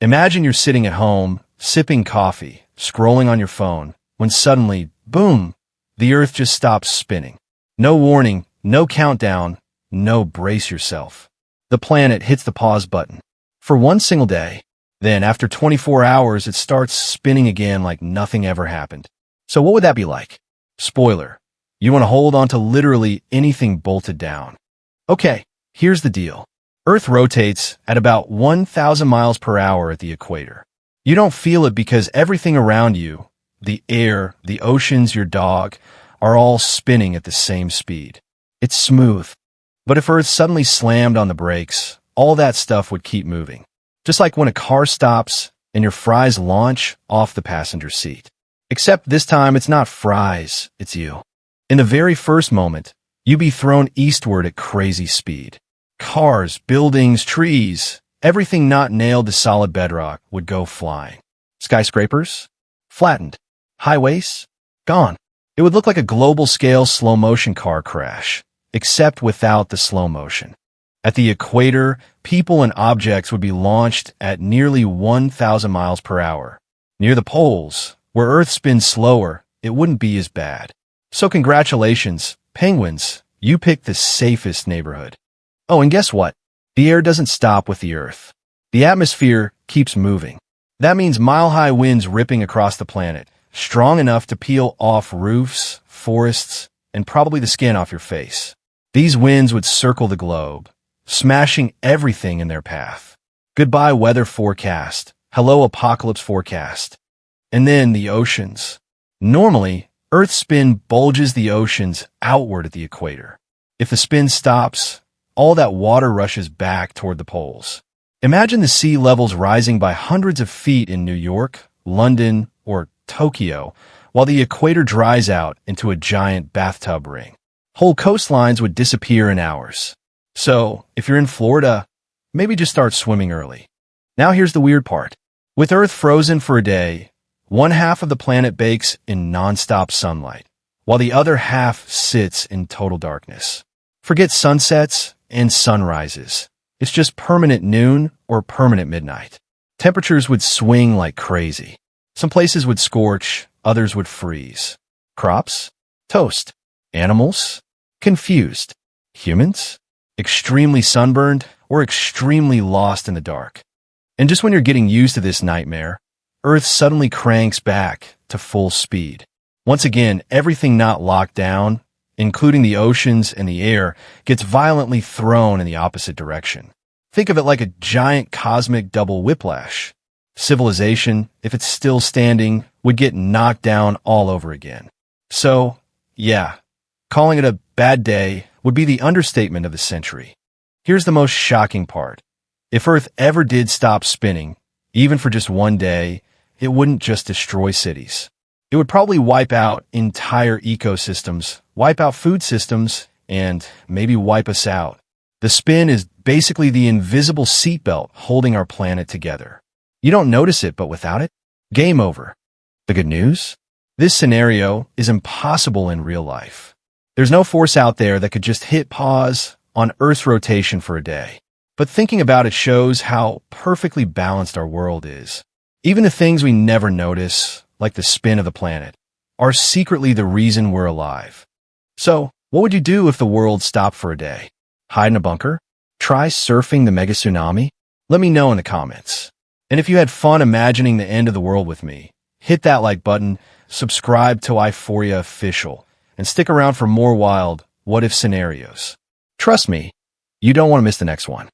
Imagine you're sitting at home, sipping coffee, scrolling on your phone, when suddenly, boom, the Earth just stops spinning. No warning, no countdown, no brace yourself. The planet hits the pause button. For one single day. Then, after 24 hours, it starts spinning again like nothing ever happened. So what would that be like? Spoiler. You want to hold on to literally anything bolted down. Okay, here's the deal. Earth rotates at about 1,000 miles per hour at the equator. You don't feel it because everything around you, the air, the oceans, your dog, are all spinning at the same speed. It's smooth. But if Earth suddenly slammed on the brakes, all that stuff would keep moving. Just like when a car stops and your fries launch off the passenger seat. Except this time it's not fries, it's you. In the very first moment, you'd be thrown eastward at crazy speed. Cars, buildings, trees, everything not nailed to solid bedrock would go flying. Skyscrapers? Flattened. Highways? Gone. It would look like a global-scale slow-motion car crash, except without the slow motion. At the equator, people and objects would be launched at nearly 1,000 miles per hour. Near the poles, where Earth spins slower, it wouldn't be as bad. So congratulations, penguins, you picked the safest neighborhood. Oh, and guess what? The air doesn't stop with the Earth. The atmosphere keeps moving. That means mile-high winds ripping across the planet, strong enough to peel off roofs, forests, and probably the skin off your face. These winds would circle the globe, smashing everything in their path. Goodbye weather forecast. Hello apocalypse forecast. And then the oceans. Normally, Earth's spin bulges the oceans outward at the equator. If the spin stops, all that water rushes back toward the poles. Imagine the sea levels rising by hundreds of feet in New York, London, or Tokyo, while the equator dries out into a giant bathtub ring. Whole coastlines would disappear in hours. So, if you're in Florida, maybe just start swimming early. Now here's the weird part. With Earth frozen for a day, one half of the planet bakes in non-stop sunlight, while the other half sits in total darkness. Forget sunsets and sunrises. It's just permanent noon or permanent midnight. Temperatures would swing like crazy. Some places would scorch, others would freeze. Crops? Toast. Animals? Confused. Humans? Extremely sunburned or extremely lost in the dark. And just when you're getting used to this nightmare, Earth suddenly cranks back to full speed. Once again, everything not locked down, including the oceans and the air, gets violently thrown in the opposite direction. Think of it like a giant cosmic double whiplash. Civilization, if it's still standing, would get knocked down all over again. So, yeah, calling it a bad day would be the understatement of the century. Here's the most shocking part. If Earth ever did stop spinning, even for just one day, it wouldn't just destroy cities. It would probably wipe out entire ecosystems, wipe out food systems, and maybe wipe us out. The spin is basically the invisible seatbelt holding our planet together. You don't notice it, but without it, game over. The good news? This scenario is impossible in real life. There's no force out there that could just hit pause on Earth's rotation for a day. But thinking about it shows how perfectly balanced our world is. Even the things we never notice, like the spin of the planet, are secretly the reason we're alive. So, what would you do if the world stopped for a day? Hide in a bunker? Try surfing the mega tsunami? Let me know in the comments. And if you had fun imagining the end of the world with me, hit that like button, subscribe to Iforia Official, and stick around for more wild what-if scenarios. Trust me, you don't want to miss the next one.